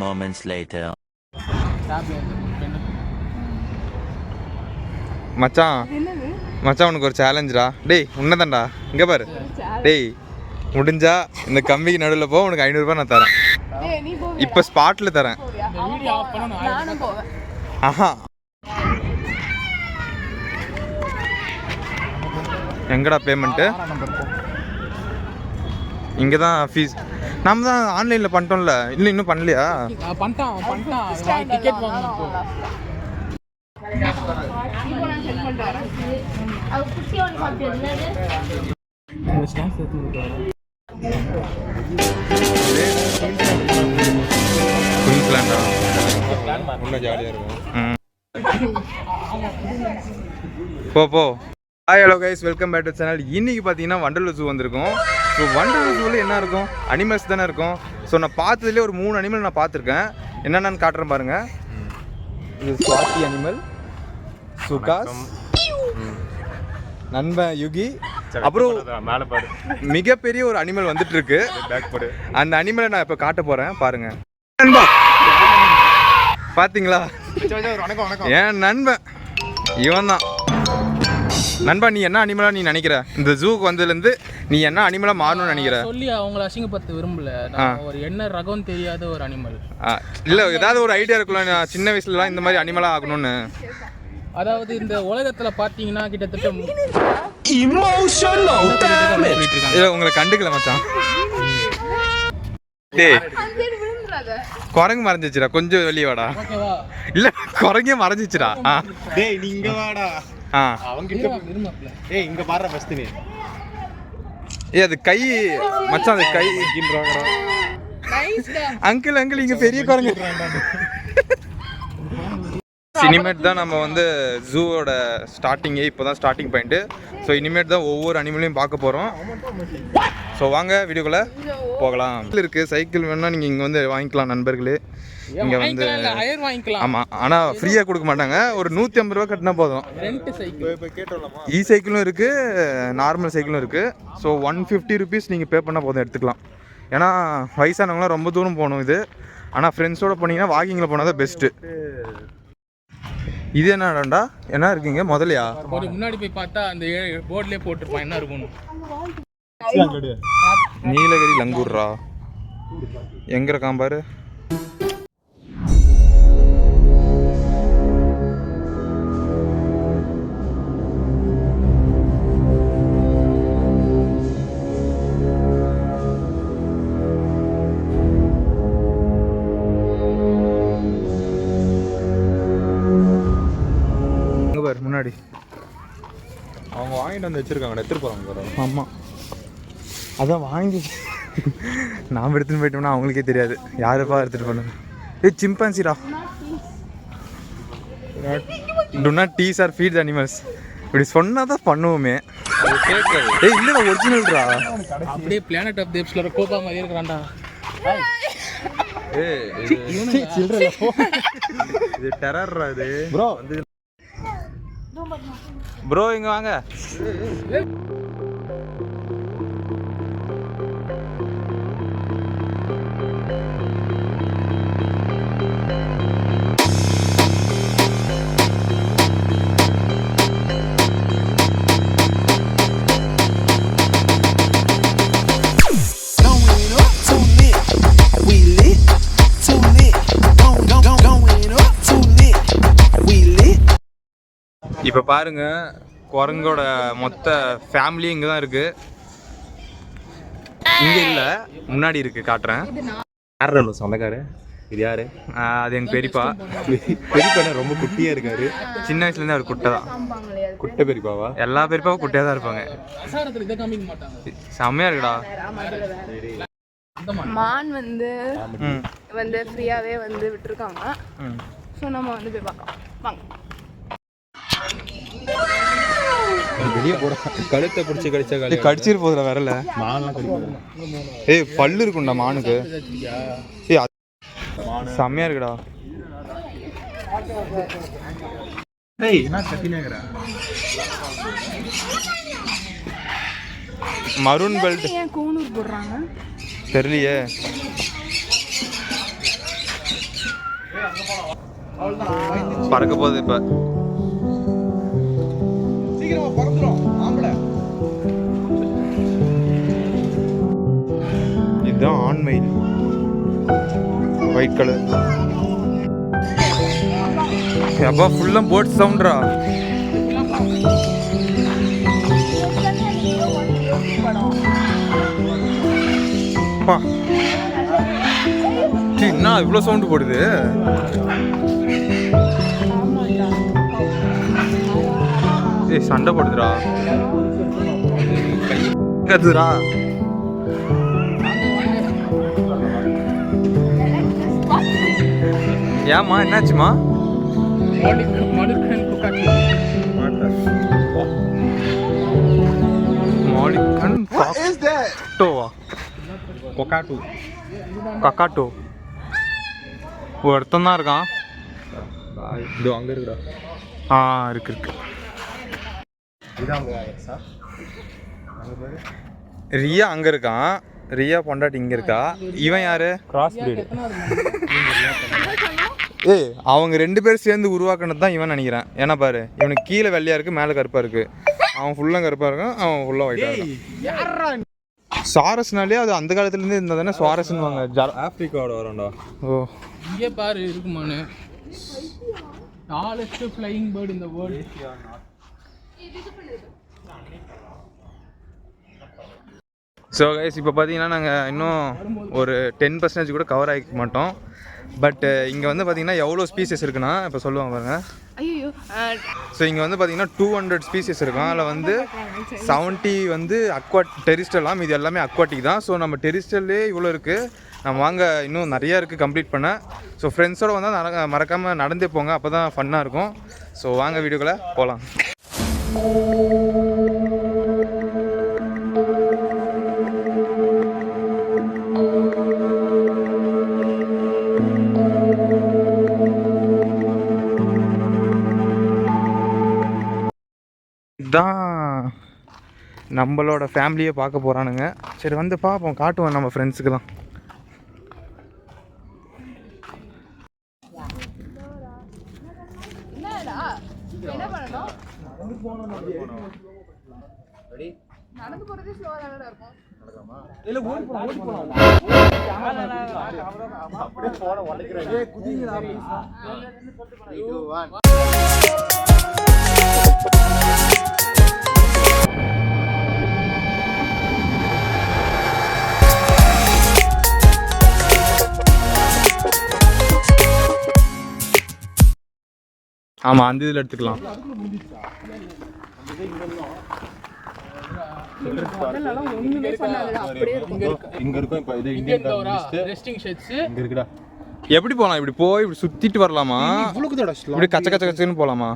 moments later. மச்சான் மச்சான் உனக்கு ஒரு சேலஞ்சுடா. டேய் உன்னதான்டா, இங்கே பாரு. டேய் முடிஞ்சா இந்த கம்பிக்கு நடுவில் போ, உனக்கு 500 ரூபாய் நான் தரேன். இப்போ ஸ்பாட்டில் தரேன். ஆஹா எங்கடா பேமெண்ட்டு? இங்கே தான் ஃபீஸ். நம்ம தான் ஆன்லைனில் பண்ணிட்டோம்ல. இல்லை இன்னும் பண்ணலையா? குயின்ஸ்லாண்டா இன்னும் ஜாலியாக இருக்கும். போ. Hi hello guys, welcome back to channel. இன்றைக்கி பார்த்தீங்கன்னா வண்டலூர் ஜூ வந்திருக்கோம். ஸோ வண்டலூர் ஜூவில் என்ன இருக்கும்? அனிமல்ஸ் தானே இருக்கும். ஸோ நான் பார்த்ததுலேயே ஒரு 3 அனிமல் நான் பார்த்துருக்கேன். என்னென்னு காட்டுறேன் பாருங்கள். இது ஸ்வாட்டி அனிமல், சுகாஸ், நண்பன் யுகி, அப்புறம் மிகப்பெரிய ஒரு அனிமல் வந்துட்டு இருக்கு. அந்த அனிமலை நான் இப்போ காட்ட போகிறேன் பாருங்க. பார்த்தீங்களா? ஏன் நண்பன் இவன் தான். நண்பா, நீ என்ன அனிமலா நீ நினைக்கிற? இந்த ஜூக்கு வந்ததுலேருந்து நீ என்ன அனிமலா மாறணும்னு நினைக்கிற? சொல்லி அவங்கள அசிங்கப்படுத்த விரும்பல. ஒரு என்ன ரகம் தெரியாத ஒரு அனிமல். இல்லை, ஏதாவது ஒரு ஐடியா இருக்குல்ல, நான் சின்ன வயசுலலாம் இந்த மாதிரி அனிமலா ஆகணும்னு. அதாவது இந்த உலகத்துல பாத்தீங்கன்னா கிட்டத்தட்ட உங்களை கண்டுக்கல மச்சான். டேய் குரங்கு மறைஞ்சிச்சுடா, கொஞ்சம் வெளியே வாடா. இல்ல குரங்கே மறைஞ்சிச்சுடா. டேய் நீ இங்க வாடா. ஏய் இங்க பாரு ஃபர்ஸ்ட் நீ. ஏய் அது கை மச்சான், அது கை கின்றாங்கடா. அங்கிள் இங்க பெரிய குரங்கு. இனிமேட் தான் நம்ம வந்து ஜூவோட ஸ்டார்டிங்கே, இப்போ தான் ஸ்டார்டிங் பாயிண்ட்டு. ஸோ இனிமேட் தான் ஒவ்வொரு அனிமலையும் பார்க்க போகிறோம். ஸோ வாங்க வீடியோக்குள்ளே போகலாம். இருக்குது சைக்கிள் வேணுன்னா நீங்கள் இங்கே வந்து வாங்கிக்கலாம் நண்பர்களே. இங்கே வந்து ஆமாம், ஆனால் ஃப்ரீயாக கொடுக்க மாட்டாங்க. ஒரு 150 ரூபா கட்டினா போதும். இ சைக்கிளும் இருக்குது, நார்மல் சைக்கிளும் இருக்குது. ஸோ 150 ருபீஸ் நீங்கள் பே பண்ணால் போதும், எடுத்துக்கலாம். ஏன்னா வயசானவங்களாம் ரொம்ப தூரம் போகணும் இது. ஆனால் ஃப்ரெண்ட்ஸோடு போனீங்கன்னா வாக்கிங்கில் போனால் தான் பெஸ்ட்டு. இது என்னடா என்ன இருக்கீங்க முதலையா? ஒரு முன்னாடி போய் பார்த்தா அந்த போர்ட்லயே போட்டுருப்பான் என்ன இருக்கும்னு. நீலகிரி லங்கூர்ரா எங்க இருக்கான் பாரு. முன்னாடி அவங்க வாங்கிட்டு வந்து வச்சிருக்காங்க, எடுத்துட்டு போறாங்க. ஆமாம், அதான் வாங்கி நாம் எடுத்துன்னு போயிட்டோம்னா அவங்களுக்கே தெரியாது யாருப்பா எடுத்துகிட்டு போனோம். ஏய் சிம்பான்சிடா. Do not tease or feed the animals. இப்படி சொன்னால் தான் பண்ணுவோமே. ஏய் இல்லைடா, ஒரிஜினல்டா. அப்படியே பிளானட் ஆஃப் தி ஏப்ஸ்ல கோபா மாதிரி இருக்கிறான்டா. ஏய் சில்ட்ரன் இது டெரர்ரா இது. ப்ரோ வந்து ப்ரோ இங்க வாங்க. இப்போ பாருங்க, குரங்கோட மொத்த ஃபேமிலி இங்கே தான் இருக்கு. இங்கே இல்லை, முன்னாடி இருக்கு, காட்டுறேன். யாரு சொந்தக்காரு? இது யாரு? அது எங்கள் பெரியப்பா. பெரியப்பா ரொம்ப குட்டியா இருக்காரு. சின்ன வயசுலேருந்து அவர் குட்டை தான். குட்டை பெரியப்பாவா? எல்லா பெரியப்பாவும் குட்டையாக தான் இருப்பாங்க. செம்மையா இருக்குடா. மான் வந்து ஃப்ரீயாவே வந்து விட்டுருக்காங்க. ஸோ நம்ம வந்து போய் பார்க்கலாம் வாங்க. வெளியே போட கழுத்தை பிடிச்சி கடிச்சா கடிச்சிரு போதுல வரல. ஏய் பல்லு இருக்கும்டா மானுக்கு. ஏய் செம்மையா இருக்குடா. ஏய் என்ன கத்தினேங்கற? மரூன் பெல்ட் ஏன் கோனூர் போடுறாங்க தெரியலையே. பறக்க போகுது இப்போ. சீக்கிரமா பறந்துரும் ஆம்பளை. இதுதான் ஆண்மயில், ஒயிட் கலர். அப்பா ஃபுல்லாக போட் சவுண்ட்ரா. அப்பா என்ன இவ்வளோ சவுண்டு போடுது? ஏய் சண்டை போடுதுடா, கத்துதுடா. ஏம்மா என்னாச்சுமா? மாலிகன் காக்டோவா? கொக்காட்டு. கக்காட்டோ ஒருத்தன் தான் இருக்கான். இது அங்க இருக்குடா. இருக்கு இருக்கு. இதான் சார். அங்க பாரு. ரியா அங்கே இருக்கான். ரியா பொண்டாட்டி இங்கே இருக்கா. இவன் யாரு? Cross breed. ஏய் அவங்க 2 பேர் சேர்ந்து உருவாக்குனது தான் இவன் நினைக்கிறேன். ஏன்னா பாரு, இவனுக்கு கீழே வெள்ளையா இருக்கு, மேலே கருப்பா இருக்கு. அவன் ஃபுல்லாக கருப்பா இருக்கான், அவன் ஃபுல்லாக ஒயிட்டா இருக்கான். சாரஸ்னாலே அது அந்த காலத்துலேருந்து இருந்தால் தானே சுவாரஸ்னுவாங்க. ஆப்பிரிக்காவோட வரண்டா. ஓ இங்கே பாரு இருக்குமானு. டாலஸ்ட் ஃப்ளையிங் பேர்ட் இந்த வேர்ல்டு. ஸோ கைஸ் இப்போ பார்த்தீங்கன்னா நாங்கள் இன்னும் ஒரு 10% கூட கவர் ஆகிக்க மாட்டோம். பட் இங்கே வந்து பார்த்தீங்கன்னா எவ்வளோ ஸ்பீசிஸ் இருக்குன்னா இப்போ சொல்லுவாங்க பாருங்க. ஐயோ. ஸோ இங்கே வந்து பார்த்தீங்கன்னா 200 ஸ்பீசிஸ் இருக்கும். அதில் வந்து 70 வந்து டெரிஸ்டல்லாம், இது எல்லாமே அக்வாட்டிக் தான். ஸோ நம்ம டெரிஸ்டல்லே இவ்வளோ இருக்குது. நம்ம வாங்க இன்னும் நிறையா இருக்குது கம்ப்ளீட் பண்ண. ஸோ ஃப்ரெண்ட்ஸோடு வந்தால் மறக்காமல் நடந்தே போங்க, அப்போ தான் ஃபன்னாக இருக்கும். ஸோ வாங்க வீடியோக்குள்ளே போகலாம். தான் நம்மளோட ஃபேமிலியை பார்க்க போகிறானுங்க. சரி வந்து பார்ப்போம், காட்டுவோம் நம்ம ஃப்ரெண்ட்ஸுக்கெல்லாம். என்ன பண்ணணும்? நடந்து போறதே ஸ்லோவா தானடா இருக்கும். நடக்கலாமா? இல்ல ஓடி போலாம். அப்படியே போற வளைக்குறாங்க. ஏய் குதிங்கடா ப்ளீஸ். இது 1. ஆமாம் அந்த இதில் எடுத்துக்கலாம். இங்க இருக்கும். இப்போ இது இந்தியன் ரெஸ்டிங் ஷெட்ஸ் இங்க இருக்குடா. எப்படி போகலாம்? இப்படி போய் இப்படி சுற்றிட்டு வரலாமா? இப்படி கச்ச கச்ச கச்சன்னு போகலாமா?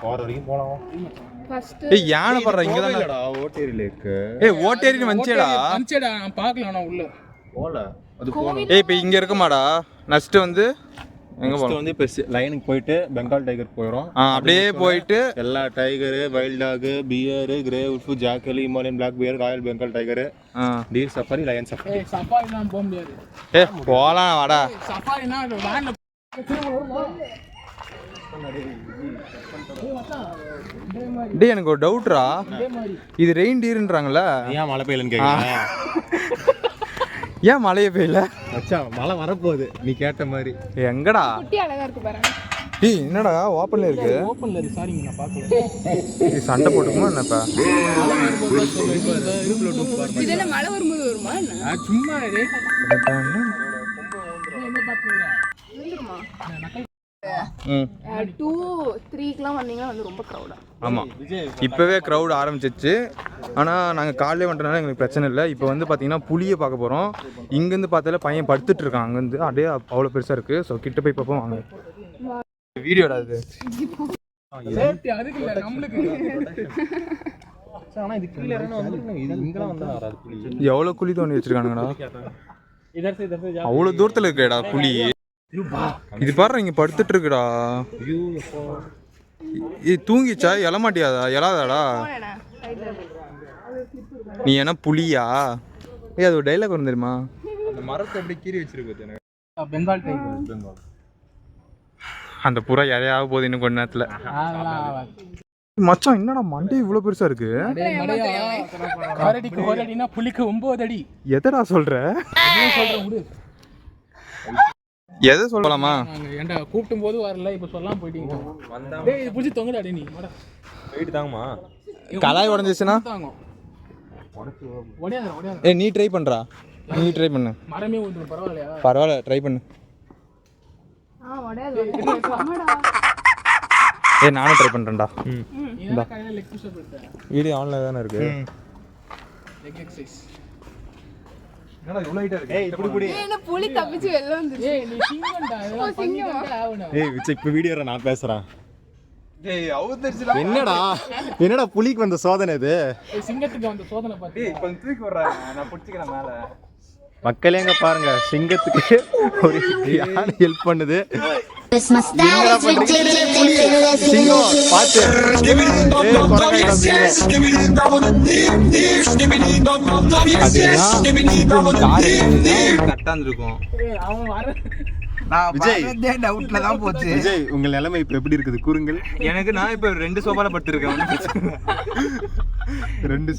போற வரைக்கும் போலாம். ஏய் யானை படுற இங்கே தான் இல்லடா, ஓட்டேரியில இருக்கு. ஏய் ஓட்டேரின்னு வந்துச்சேடா. நான் பார்க்கலாம். நான் உள்ள போல அது போணும். ஏய் இப்போ இங்கே இருக்குமாடா? நெக்ஸ்ட் வந்து எங்கே போகணும்? வந்து இப்போ லைனுக்கு போயிட்டு பெங்கால் டைகர் போயிடும். அப்படியே போயிட்டு எல்லா tiger, wild dog, bear, grey wolf, ஜாக்கலி, Himalayan black bear, royal Bengal tiger, deer safari, lion safari. சஃபாரிலாம் போக முடியாது. போகலாம் வாடா. சஃபாரினா வேன்ல டேய் எனக்கு ஒரு டவுட்ரா, இது ரெயின் டீர்ன்றாங்கல்ல, ஏன் மழை பெய்யலன்னு கேட்குறேன். ஏன் மழையே பெய்யல? மச்சான் மழை வரப்போகுது நீ கேட்ட மாதிரி. எங்கடா? குட்டி அழகா இருக்கு பாருங்க. ஏய் என்னடா ஓப்பன்ல இருக்கு? ஓப்பன்ல இருக்கு. சாரிங்க நான் பார்க்கல. இது சண்டை போட்டுக்குமா என்னப்பா? இது என்ன மழை வரும்போது வருமா என்ன? சும்மா இது ம் 2-3க்குலாம் வந்தீங்கன்னா வந்து ரொம்ப க்ரௌடா. ஆமாம் இப்போவே க்ரௌட் ஆரம்பிச்சிச்சு. ஆனால் நாங்கள் காலையில் வந்துட்டனால எங்களுக்கு பிரச்சனை இல்லை. இப்போ வந்து பார்த்தீங்கன்னா புளியை பார்க்க போகிறோம். இங்கேருந்து பார்த்தால பையன் படுத்துட்டு இருக்கான். அங்கேருந்து அப்படியே அவ்வளோ பெருசாக இருக்குது. ஸோ கிட்ட போய் பார்ப்போம் வாங்க. வீடியோடா இது. அதுக்கு இல்லை நம்மளுக்கு. ஆனால் இது கீழே இங்கெல்லாம் வந்தால் வராது புளி. எவ்வளோ குழி தோண்டி வச்சிருக்கானுங்கடா. அவ்வளோ தூரத்தில் இருக்குடா புளி. இது பாரு இங்கே படுத்துட்டு இருக்குடா. இது தூங்கிச்சா? எழமாட்டியாதா? எழாதாடா? நீ என்ன புலியா? ஏய் அது ஒரு டைலாக் வரும் தெரியுமா? அந்த மரத்தை அப்படி கீறி வச்சிருக்கு. பெங்கால் டைகர். அந்த புறா இறையாக போகுது இன்னும் கொஞ்ச நேரத்தில். அதெல்லாம் மச்சான் என்னடா மண்டே இவ்வளோ பெருசாக இருக்கு. கரடிக்கு 1 அடினா புலிக்கு 9 அடி. எதடா சொல்ற? சொல்றேன் விடு. எதை சொல்லலாமா? ஏன்டா கூப்பிடும் போது வரல, இப்போ சொல்லாம போயிட்டீங்க. டேய் இது புடிச்சு தொங்குடா டேய் நீ. வாடா. வெயிட் தாங்கம்மா. கலாய் உடஞ்சிச்சுன்னா தாங்க. ஒடியாத. ஏய் நீ ட்ரை பண்ணுறா. நீ ட்ரை பண்ணு. மரமே ஊத்துற பரவாயில்லையா? பரவாயில்ல ட்ரை பண்ணு. உடையாது. அம்மாடா. ஏய் நானும் ட்ரை பண்ணுறேன்டா. இந்த கையில லெக் புஷ் அப் எடுத்தேன். வீடியோ ஆன்ல தானே இருக்கு. Leg exercise. என்னடா இவ்வளோ ஹைட்டா இருக்கு. ஏய் இப்படி புடி. என்ன புலி தப்பிச்சு வெளில வந்துச்சு. ஏய் நீ சிங்கம்டா, இதெல்லாம் பண்ணிட்டே ஆவணும். ஏய் விஜய் இப்ப வீடியோல நான் பேசுறேன். ஏய் அவுத்தரிச்சுடா. என்னடா புலிக்கு வந்த சோதனை இது? ஏய் சிங்கத்துக்கு வந்து சோதனை பாத்து. ஏய் இப்போ தூக்கி வர்றா. நான் பிடிச்சிக்கிறேன் மேலே. மக்களே இங்க பாருங்க, சிங்கத்துக்கு ஒரு யானை ஹெல்ப் பண்ணுது. Christmas that is ridiculous. சிங்கம் பாத்து. கரெக்டாக இருக்கும். ஏய் அவன் வர விஜய் டவுட்ல தான் போச்சு. விஜய் உங்க நிலைமை இப்ப எப்படி இருக்குது கூறுங்கள். எனக்கு நான் இப்போ 2 சோபால படுத்திருக்கேன். 2